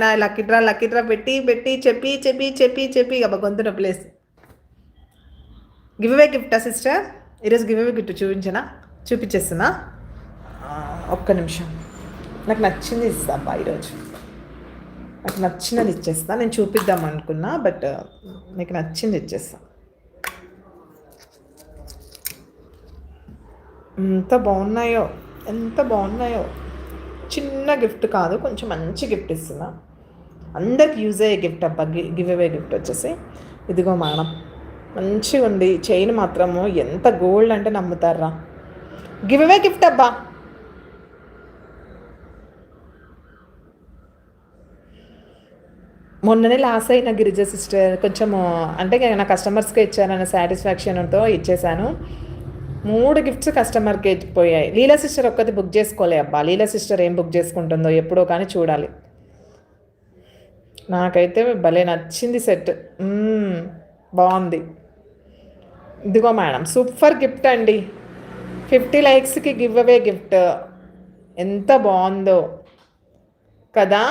నా lucky draw పెట్టి పెట్టి చెప్పి చెప్పి చెప్పి చెప్పి అబ్బా గొంతు ప్లేస్ గివ్ అవే గిఫ్టా సిస్టర్? ఈరోజు గివ్ అవే గిఫ్ట్ చూపించేస్తున్నా. ఒక్క నిమిషం. నాకు నచ్చింది ఇస్తా అబ్బా ఈరోజు. నాకు నచ్చినది ఇచ్చేస్తా. నేను చూపిద్దాం అనుకున్నా, బట్ నీకు నచ్చింది ఇచ్చేస్తా. ఎంత బాగున్నాయో, ఎంత బాగున్నాయో. చిన్న గిఫ్ట్ కాదు, కొంచెం మంచి గిఫ్ట్ ఇస్తున్నా. అందరికి యూజ్ అయ్యే గిఫ్ట్ అబ్బా. గివ్ అవే గిఫ్ట్ వచ్చేసి ఇదిగో మేడం, మంచిగా ఉంది. చైన్ మాత్రము ఎంత గోల్డ్ అంటే నమ్ముతారా. గివ్ అవే గిఫ్ట్ అబ్బా. మొన్ననే లాస్ అయిన గిరిజ సిస్టర్, కొంచెము అంటే నా కస్టమర్స్కే ఇచ్చానన్న సాటిస్ఫాక్షన్తో ఇచ్చేసాను. 3 గిఫ్ట్స్ కస్టమర్కి పోయాయి. లీలా సిస్టర్ ఒక్కటి బుక్ చేసుకోలే అబ్బా. లీలా సిస్టర్ ఏం బుక్ చేసుకుంటుందో ఎప్పుడో కానీ చూడాలి. నాకైతే భలే నచ్చింది సెట్. బాగుంది. ఇదిగో మేడం, సూపర్ గిఫ్ట్ అండి. 50 లైక్స్కి గివ్ అవే గిఫ్ట్. ఎంత బాగుందో కదా.